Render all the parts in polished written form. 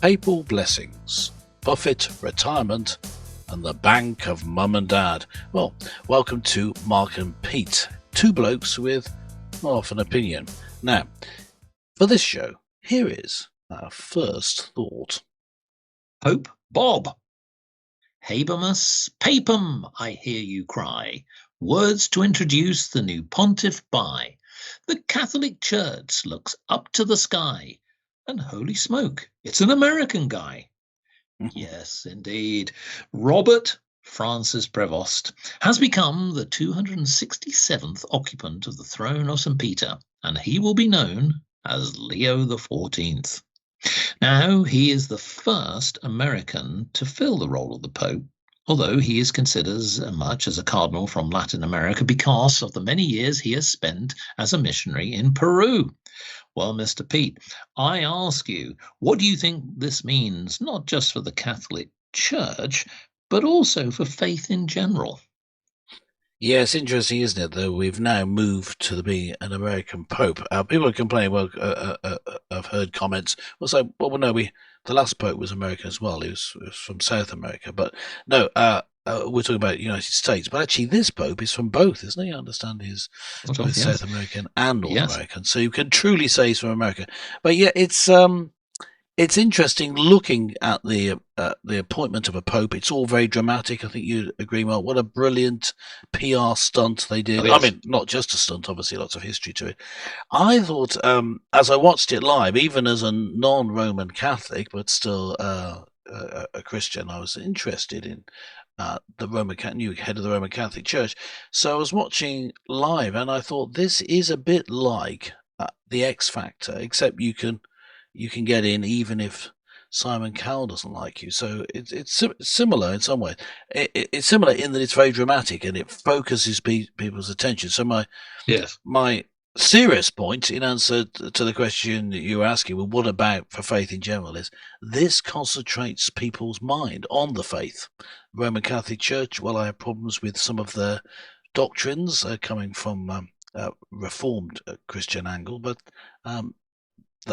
Papal blessings, Buffett retirement, and the bank of mum and dad. Well, welcome to Mark and Pete, two blokes with half an opinion. Now, for this show, here is our first thought. Pope Bob. Habemus papum, I hear you cry. Words to introduce the new pontiff by. The Catholic Church looks up to the sky. And holy smoke, it's an American guy. Yes, indeed. Robert Francis Prevost has become the 267th occupant of the throne of St. Peter, and he will be known as Leo XIV. Now, he is the first American to fill the role of the Pope, although he is considered as much as a cardinal from Latin America because of the many years he has spent as a missionary in Peru. Well, Mr. Pete, I ask you, what do you think this means, not just for the Catholic Church, but also for faith in general? Yeah, it's interesting, isn't it, that we've now moved to be an American Pope. People are complaining, I've heard comments, the last Pope was American as well. He was from South America. But no, we're talking about the United States. But actually, this Pope is from both, isn't he? I understand he's both South American and North American. So you can truly say he's from America. But yeah, it's interesting looking at the appointment of a pope. It's all very dramatic. I think you'd agree, Mark. What a brilliant PR stunt they did. I mean, not just a stunt, obviously, lots of history to it. I thought, as I watched it live, even as a non-Roman Catholic, but still a Christian, I was interested in the new head of the Roman Catholic Church. So I was watching live, and I thought this is a bit like the X Factor, except you can get in even if Simon Cowell doesn't like you. So it's similar in some way. It's similar in that it's very dramatic and it focuses people's attention. So my serious point in answer to the question you were asking, well, what about for faith in general, is this concentrates people's mind on the faith. Roman Catholic Church, well, I have problems with some of their doctrines coming from Reformed Christian angle, but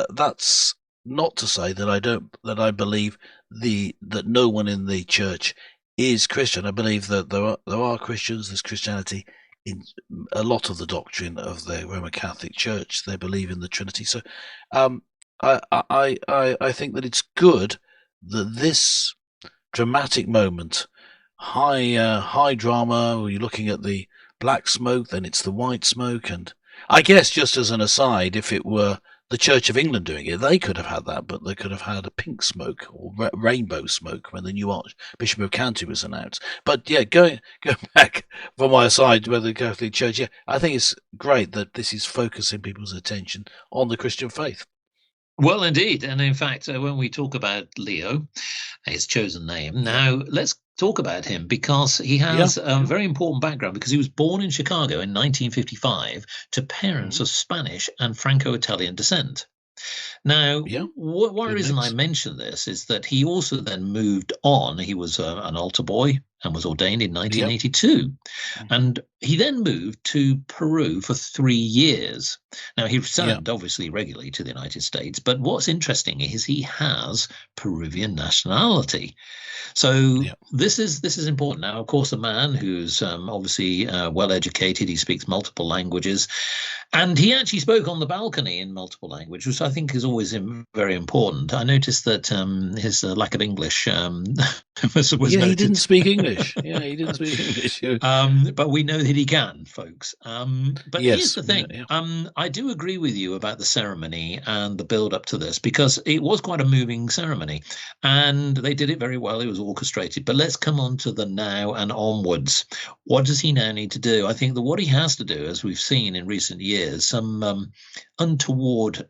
that's not to say that I believe that no one in the church is Christian. I believe that there are Christians. There's Christianity in a lot of the doctrine of the Roman Catholic Church. They believe in the Trinity. So, I think that it's good that this dramatic moment, high drama, where you're looking at the black smoke, then it's the white smoke, and I guess just as an aside, if it were the Church of England doing it, they could have had that, but they could have had a pink smoke or rainbow smoke when the new Archbishop of Canterbury was announced. But yeah, going back from my side with the Catholic Church, yeah, I think it's great that this is focusing people's attention on the Christian faith. Well, indeed. And in fact, when we talk about Leo, his chosen name, now let's talk about him because he has a very important background, because he was born in Chicago in 1955 to parents of Spanish and Franco-Italian descent. Now, one reason I mention this is that he also then moved on. He was an altar boy and was ordained in 1982. And he then moved to Peru for 3 years. Now, he returned obviously regularly to the United States, but what's interesting is he has Peruvian nationality. So this is important. Now, of course, a man who's obviously well-educated, he speaks multiple languages, and he actually spoke on the balcony in multiple languages, which I think is always very important. I noticed that his lack of English was noted. He didn't speak English. He didn't speak English. But we know that he can, folks. But here's the thing. I do agree with you about the ceremony and the build-up to this, because it was quite a moving ceremony, and they did it very well. It was orchestrated. But let's come on to the now and onwards. What does he now need to do? I think that what he has to do, as we've seen in recent years, some untoward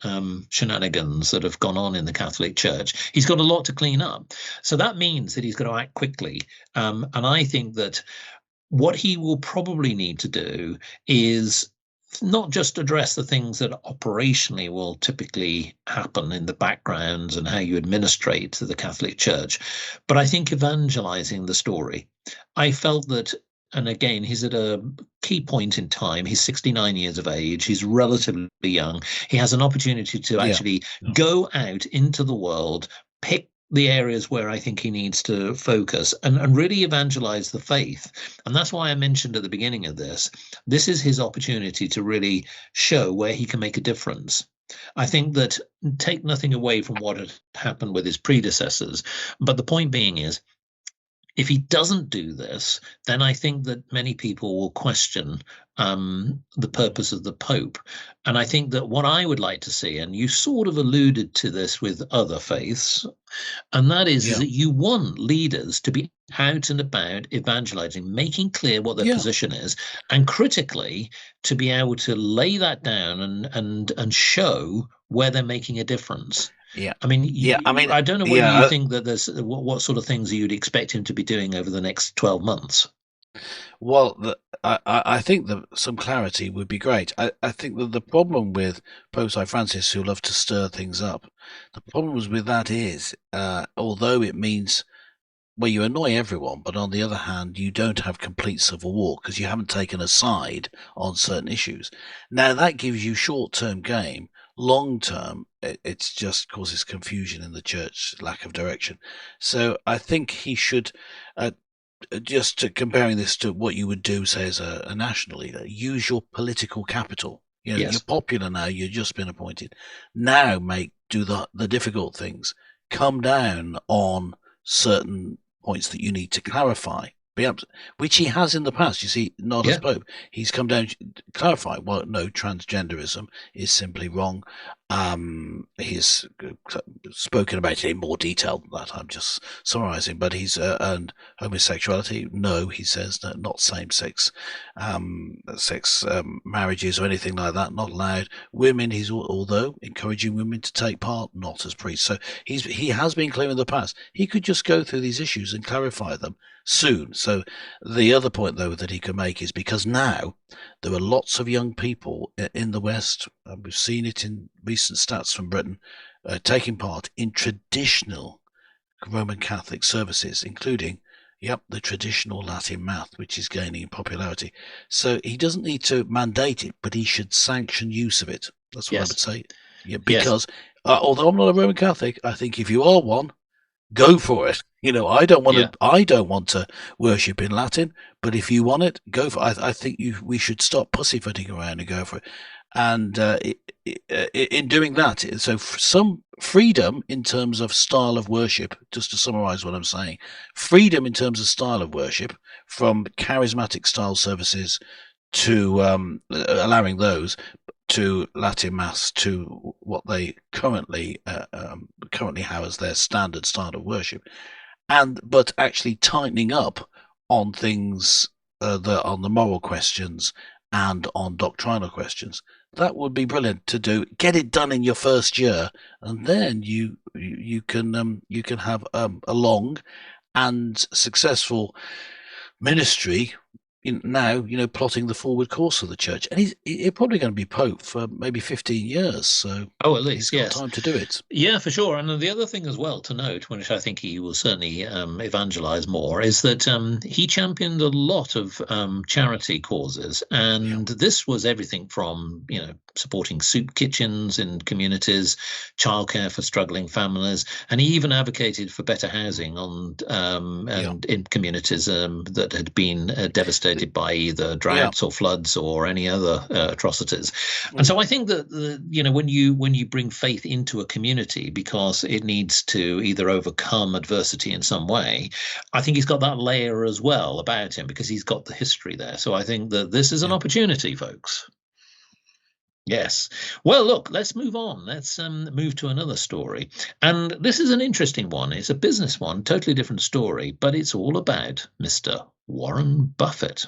shenanigans that have gone on in the Catholic Church, he's got a lot to clean up. So that means that he's got to act quickly. And I think that what he will probably need to do is not just address the things that operationally will typically happen in the backgrounds and how you administrate the Catholic Church, but I think evangelizing the story. I felt that, and again, he's at a key point in time. He's 69 years of age. He's relatively young. He has an opportunity to actually go out into the world, pick the areas where I think he needs to focus and really evangelize the faith. And that's why I mentioned at the beginning of this, this is his opportunity to really show where he can make a difference. I think that, take nothing away from what had happened with his predecessors, but the point being is, if he doesn't do this, then I think that many people will question the purpose of the Pope. And I think that what I would like to see, and you sort of alluded to this with other faiths, and that is that you want leaders to be out and about evangelizing, making clear what their position is, and critically to be able to lay that down and show where they're making a difference. Yeah. I mean, I don't know whether you think that there's what sort of things you'd expect him to be doing over the next 12 months. Well, I think that some clarity would be great. I think that the problem with Pope Francis, who love to stir things up, the problems with that is, although it means, well, you annoy everyone, but on the other hand, you don't have complete civil war because you haven't taken a side on certain issues. Now, that gives you short-term game. Long term, it's just causes confusion in the church, lack of direction. So I think he should, just comparing this to what you would do, say, as a national leader, use your political capital. You're popular now. You've just been appointed. Now, do the difficult things. Come down on certain points that you need to clarify, which he has in the past. You see, not as Pope. He's come down to clarify, well, no, transgenderism is simply wrong. He's spoken about it in more detail than that. I'm just summarizing, but he's and homosexuality, no, he says, no, not same-sex marriages or anything like that, not allowed. Women, he's although encouraging women to take part, not as priests. So he has been clear in the past. He could just go through these issues and clarify them soon. So the other point, though, that he can make is, because now there are lots of young people in the West, and we've seen it in recent stats from Britain, taking part in traditional Roman Catholic services, including, the traditional Latin Mass, which is gaining in popularity. So he doesn't need to mandate it, but he should sanction use of it. That's what I would say. Yeah, because although I'm not a Roman Catholic, I think if you are one, go for it. I don't want to worship in Latin, but if you want it, go for it. I think we should stop pussyfooting around and go for it. And in doing that, so some freedom in terms of style of worship, just to summarize what I'm saying, freedom in terms of style of worship, from charismatic style services to allowing those, to Latin Mass, to what they currently have as their standard style of worship, but actually tightening up on things, on the moral questions and on doctrinal questions. That would be brilliant to do. Get it done in your first year, and then you can have a long and successful ministry. Now, plotting the forward course of the church. And he's probably going to be Pope for maybe 15 years. So at least, he's got time to do it. Yeah, for sure. And the other thing as well to note, which I think he will certainly evangelize more, is that he championed a lot of charity causes. And this was everything from, supporting soup kitchens in communities, childcare for struggling families. And he even advocated for better housing and in communities that had been devastated by either droughts or floods or any other atrocities. And so I think that when you bring faith into a community because it needs to either overcome adversity in some way, I think he's got that layer as well about him because he's got the history there. So I think that this is an opportunity, folks. Yes. Well, look, let's move on. Let's move to another story. And this is an interesting one. It's a business one, totally different story, but it's all about Mr. Warren Buffett.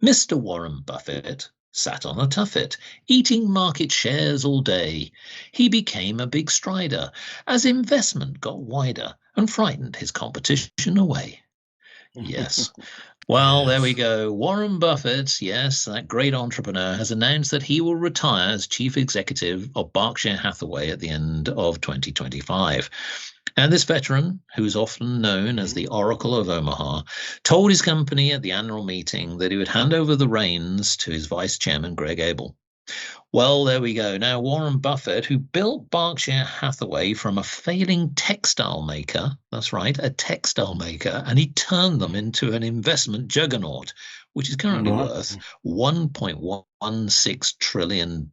Mr. Warren Buffett sat on a tuffet, eating market shares all day. He became a big strider as investment got wider and frightened his competition away. Yes. Well, there we go. Warren Buffett, yes, that great entrepreneur, has announced that he will retire as chief executive of Berkshire Hathaway at the end of 2025. And this veteran, who's often known as the Oracle of Omaha, told his company at the annual meeting that he would hand over the reins to his vice chairman, Greg Abel. Well, there we go. Now, Warren Buffett, who built Berkshire Hathaway from a failing textile maker, that's right, a textile maker, and he turned them into an investment juggernaut, which is currently worth $1.16 trillion.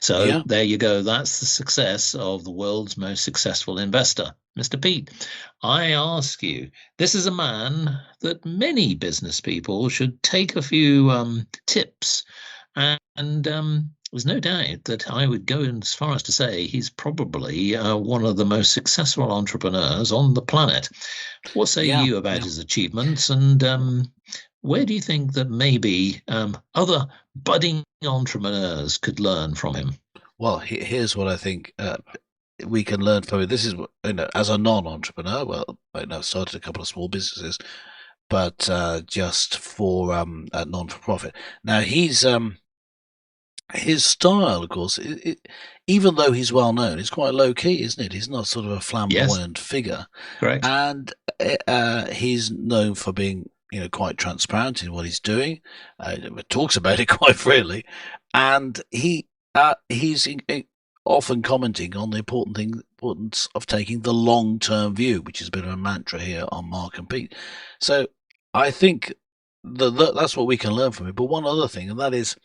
So there you go. That's the success of the world's most successful investor, Mr. Pete. I ask you, this is a man that many business people should take a few tips. And there's no doubt that I would go as far as to say he's probably one of the most successful entrepreneurs on the planet. What say you about his achievements? And where do you think that maybe other budding entrepreneurs could learn from him? Well, here's what I think we can learn from it. This is, as a non-entrepreneur, well, I've started a couple of small businesses, but just for non-for-profit. Now, his style, of course, even though he's well known, is quite low key, isn't it? He's not sort of a flamboyant figure. Correct. And he's known for being, quite transparent in what he's doing. Talks about it quite freely, and he's often commenting on the importance of taking the long-term view, which is a bit of a mantra here on Mark and Pete. So I think that's what we can learn from it. But one other thing, and that is,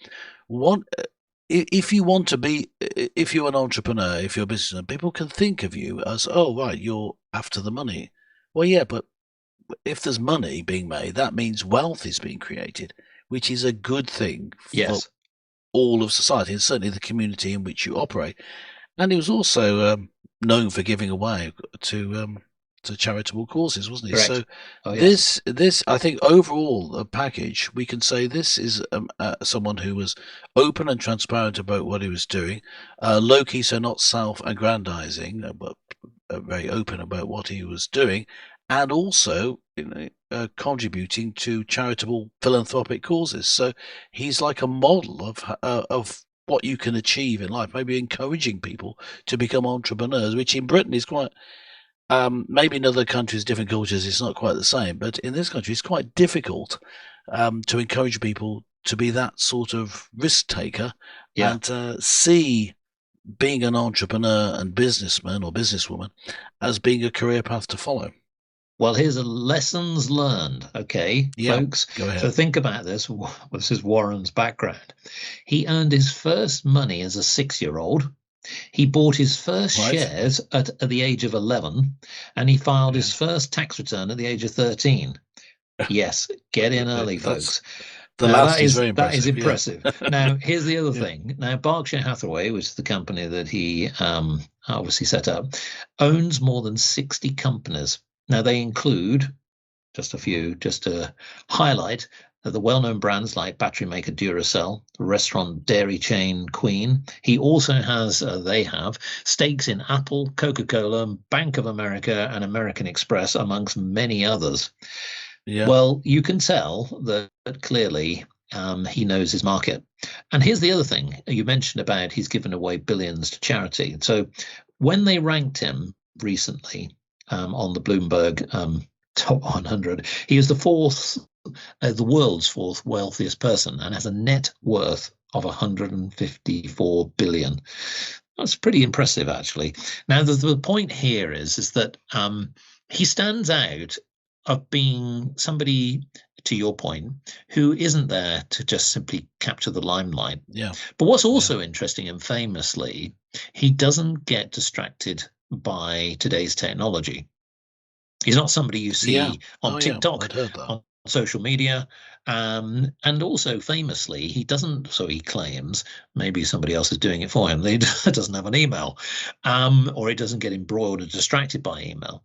if you're an entrepreneur, if you're a businessman, people can think of you as, oh, right, you're after the money. Well, yeah, but if there's money being made, that means wealth is being created, which is a good thing for all of society, and certainly the community in which you operate. And he was also known for giving away to charitable causes, wasn't he? Correct. So this, I think, overall, the package, we can say this is someone who was open and transparent about what he was doing, low-key, so not self-aggrandizing, but very open about what he was doing, and also contributing to charitable philanthropic causes. So he's like a model of what you can achieve in life, maybe encouraging people to become entrepreneurs, which in Britain is quite, maybe in other countries, different cultures, it's not quite the same, but in this country, it's quite difficult to encourage people to be that sort of risk taker and see being an entrepreneur and businessman or businesswoman as being a career path to follow. Well, here's a lessons learned, okay, folks? Go ahead. So think about this. This is Warren's background. He earned his first money as a 6-year-old. He bought his first shares at the age of 11, and he filed his first tax return at the age of 13. Yes, get in early, folks. That is very impressive. That is impressive. Now, here's the other thing. Now, Berkshire Hathaway, which is the company that he obviously set up, owns more than 60 companies. Now, they include, just a few, just to highlight, the well-known brands like battery maker Duracell, the restaurant dairy chain Queen. He also has, they have, stakes in Apple, Coca-Cola, Bank of America, and American Express, amongst many others. Yeah. Well, you can tell that clearly he knows his market. And here's the other thing. You mentioned about he's given away billions to charity. So when they ranked him recently, on the Bloomberg top 100. He is the world's fourth wealthiest person, and has a net worth of 154 billion. That's pretty impressive, actually. Now, the point here is that he stands out of being somebody, to your point, who isn't there to just simply capture the limelight. Yeah. But what's also interesting, and famously, he doesn't get distracted by today's technology. He's not somebody you see on TikTok, on social media, and also famously, he doesn't, so he claims, maybe somebody else is doing it for him, he doesn't have an email, or he doesn't get embroiled or distracted by email.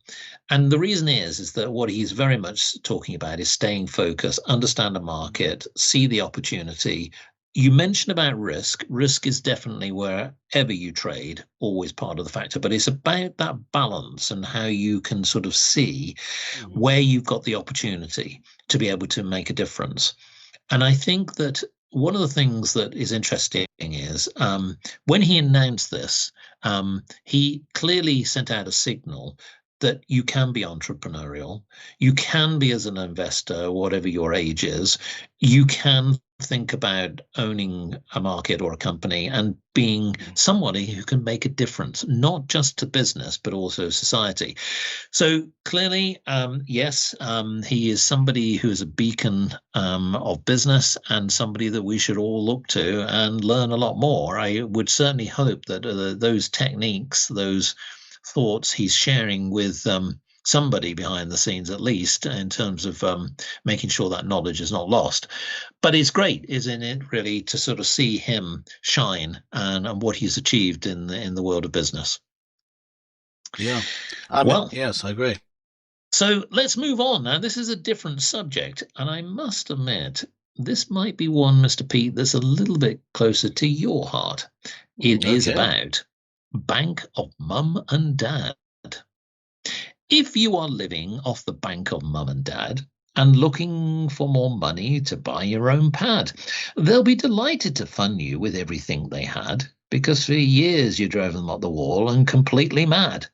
And the reason is that what he's very much talking about is staying focused, understand the market, see the opportunity. You mentioned about risk. Risk is definitely, wherever you trade, always part of the factor, but it's about that balance and how you can sort of see where you've got the opportunity to be able to make a difference. And I think that one of the things that is interesting is when he announced this, he clearly sent out a signal that you can be entrepreneurial, you can be as an investor, whatever your age is, you can think about owning a market or a company and being somebody who can make a difference, not just to business, but also society. So clearly, yes, he is somebody who is a beacon of business and somebody that we should all look to and learn a lot more. I would certainly hope that those techniques, those thoughts he's sharing with somebody behind the scenes, at least in terms of making sure that knowledge is not lost. But it's great, isn't it, really, to sort of see him shine and what he's achieved in the world of business. Yeah. Yes, I agree. So let's move on now. This is a different subject, and I must admit, this might be one, Mr. Pete, that's a little bit closer to your heart. It is about Bank of Mum and Dad. If you are living off the Bank of Mum and Dad and looking for more money to buy your own pad, they'll be delighted to fund you with everything they had, because for years you drove them up the wall and completely mad.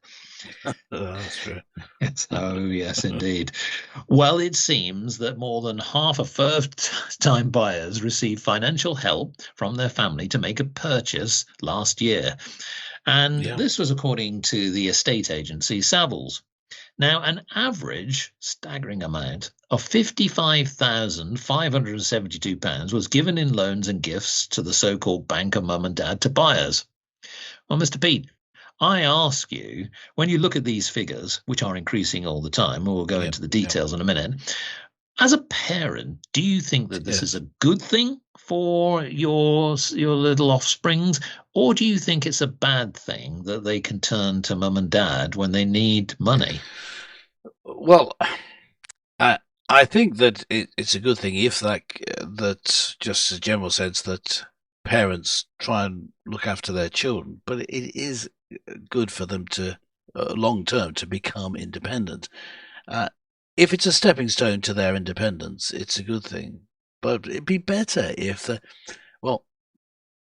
That's true. Oh, yes, indeed. Well, it seems that more than half of first-time buyers received financial help from their family to make a purchase last year. And this was according to the estate agency Savills. Now, an average staggering amount of £55,572 was given in loans and gifts to the so-called Bank of Mum and Dad to buyers. Well, Mr. Pete, I ask you, when you look at these figures, which are increasing all the time, we'll go into the details in a minute, as a parent, do you think that this is a good thing for your little offsprings, or do you think it's a bad thing that they can turn to mum and dad when they need money? Well, I think that it's a good thing if that just as a general sense that parents try and look after their children, but it is good for them to long term to become independent. If it's a stepping stone to their independence, it's a good thing. But it'd be better if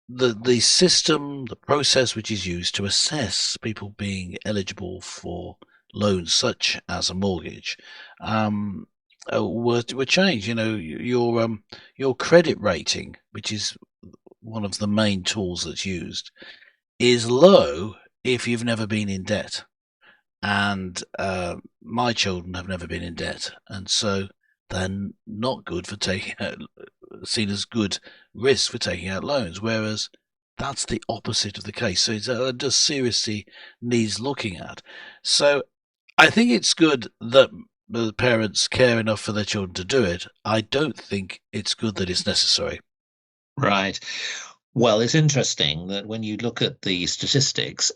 the system, the process which is used to assess people being eligible for loans such as a mortgage were changed. You know, your credit rating, which is one of the main tools that's used, is low if you've never been in debt. And my children have never been in debt, and so they're not good for taking out, seen as good risk for taking out loans, whereas that's the opposite of the case. So it just seriously needs looking at. So I think it's good that the parents care enough for their children to do it. I don't think it's good that it's necessary. Right. Well, it's interesting that when you look at the statistics,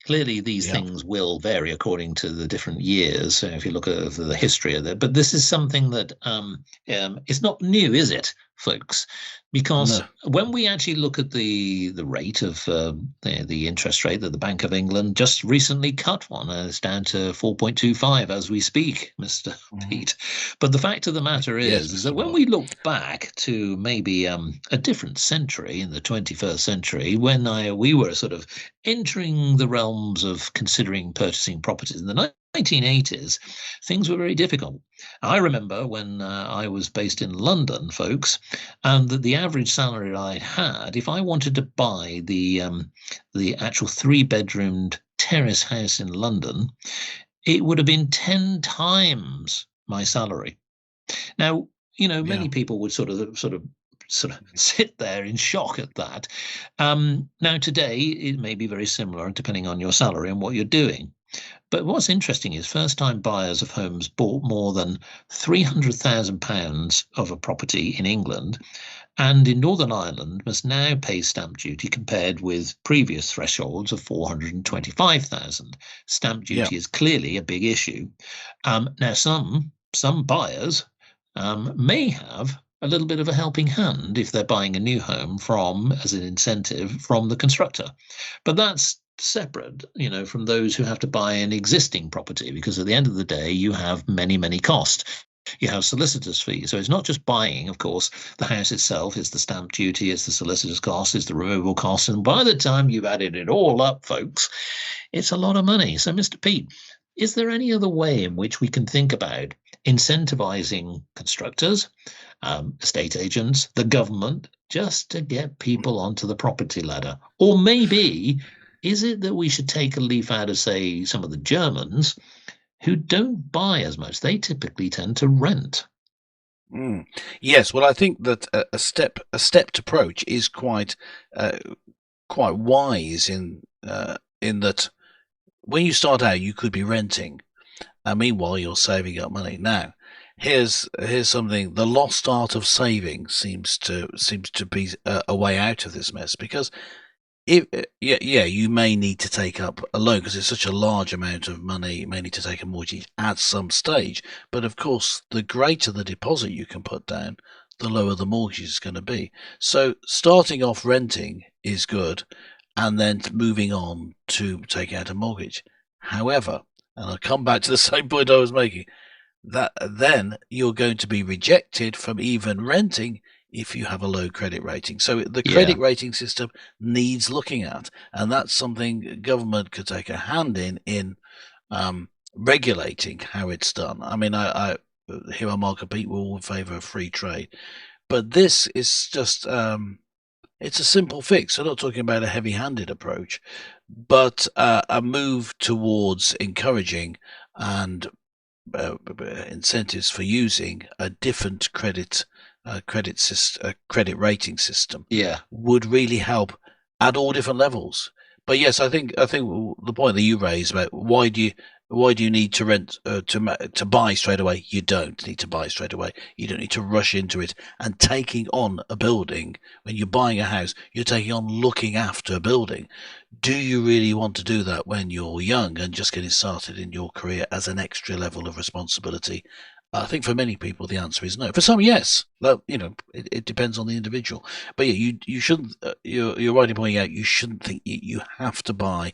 clearly these things will vary according to the different years. So if you look at the history of it, but this is something that it's not new, is it, folks? Because when we actually look at the rate of the interest rate that the Bank of England just recently cut one, it's down to 4.25 as we speak, Mr. Pete. But the fact of the matter is that when we look back to maybe a different century, in the 21st century, when we were sort of entering the realms of considering purchasing properties in the 1980s, things were very difficult. I remember when I was based in London, folks, and that the average salary I had, if I wanted to buy the actual 3-bedroomed terrace house in London, it would have been 10 times my salary. Now, you know, many people would sort of sit there in shock at that. Now, today, it may be very similar depending on your salary and what you're doing. But what's interesting is first-time buyers of homes bought more than £300,000 of a property in England, and in Northern Ireland must now pay stamp duty compared with previous thresholds of 425,000. Stamp duty is clearly a big issue. Now, some buyers may have a little bit of a helping hand if they're buying a new home as an incentive from the constructor, but that's separate, you know, from those who have to buy an existing property, because at the end of the day, you have many costs. You have solicitors' fees. So it's not just buying, of course, the house itself, it's the stamp duty, it's the solicitor's cost, it's the removal cost. And by the time you've added it all up, folks, it's a lot of money. So, Mr. Pete, is there any other way in which we can think about incentivizing constructors, estate agents, the government, just to get people onto the property ladder? Or maybe is it that we should take a leaf out of, say, some of the Germans who don't buy as much? They typically tend to rent. Yes, well, I think that a stepped approach is quite wise in that when you start out, you could be renting, and meanwhile you're saving up money. Now, here's something: the lost art of saving seems to be a way out of this mess, because if you may need to take up a loan because it's such a large amount of money. You may need to take a mortgage at some stage, but of course, the greater the deposit you can put down, the lower the mortgage is going to be. So starting off renting is good, and then moving on to take out a mortgage. However, and I'll come back to the same point I was making, that then you're going to be rejected from even renting if you have a low credit rating. So the credit rating system needs looking at, and that's something government could take a hand in regulating how it's done. I mean, I here on Market Pete, we're all in favour of free trade, but this is just it's a simple fix. I'm not talking about a heavy-handed approach, but a move towards encouraging and incentives for using a different credit rating system would really help at all different levels. But yes, I think the point that you raised about why do you need to rent to buy straight away? You don't need to buy straight away. You don't need to rush into it. And taking on a building, when you're buying a house, you're taking on looking after a building. Do you really want to do that when you're young and just getting started in your career as an extra level of responsibility? I think for many people the answer is no. For some, yes. Well, it depends on the individual. But yeah, you shouldn't. You're right in pointing out you shouldn't think you have to buy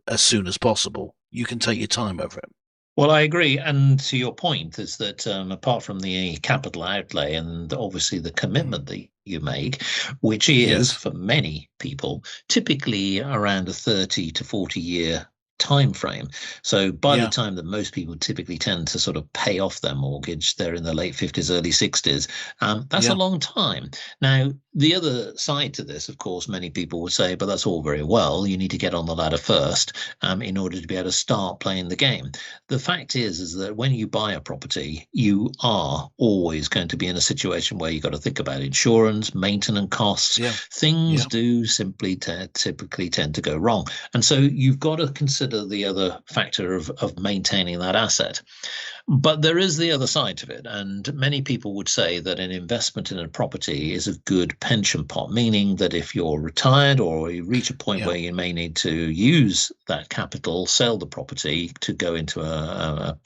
as soon as possible. You can take your time over it. Well, I agree. And to your point is that apart from the capital outlay and obviously the commitment that you make, which is for many people typically around a 30 to 40 year time frame. So by the time that most people typically tend to sort of pay off their mortgage, they're in their late 50s, early 60s. That's a long time. Now, the other side to this, of course, many people would say, but that's all very well. You need to get on the ladder first in order to be able to start playing the game. The fact is that when you buy a property, you are always going to be in a situation where you've got to think about insurance, maintenance costs. Things do simply typically tend to go wrong. And so you've got to consider the other factor of maintaining that asset. But there is the other side to it. And many people would say that an investment in a property is a good pension pot, meaning that if you're retired or you reach a point where you may need to use that capital, sell the property to go into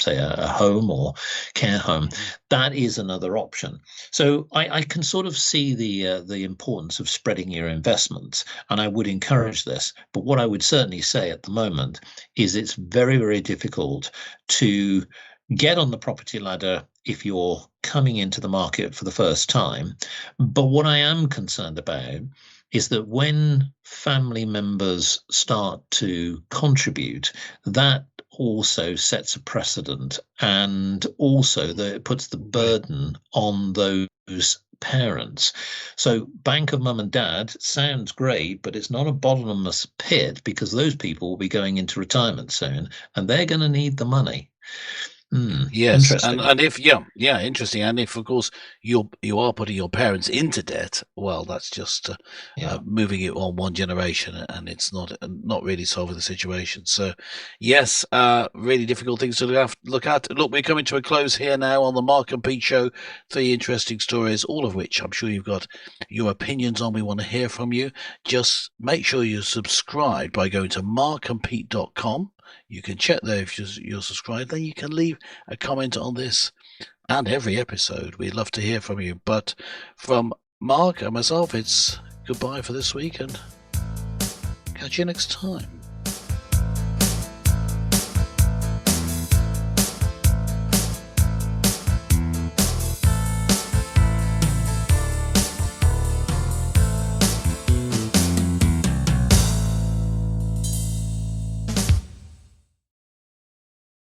say a home or care home, that is another option. So I can sort of see the importance of spreading your investments, and I would encourage this. But what I would certainly say at the moment is it's very, very difficult to get on the property ladder if you're coming into the market for the first time. But what I am concerned about is that when family members start to contribute, that also sets a precedent, and also that it puts the burden on those parents. So bank of mum and dad sounds great, but it's not a bottomless pit, because those people will be going into retirement soon and they're going to need the money. Yes, and if interesting. And if, of course, you are putting your parents into debt, well, that's just moving it on one generation, and it's not really solving the situation. So, yes, really difficult things to look at. Look, we're coming to a close here now on the Mark and Pete Show. 3 interesting stories, all of which I'm sure you've got your opinions on. We want to hear from you. Just make sure you subscribe by going to markandpete.com. You can check there if you're subscribed. Then you can leave a comment on this and every episode. We'd love to hear from you. But from Mark and myself, it's goodbye for this week, and catch you next time.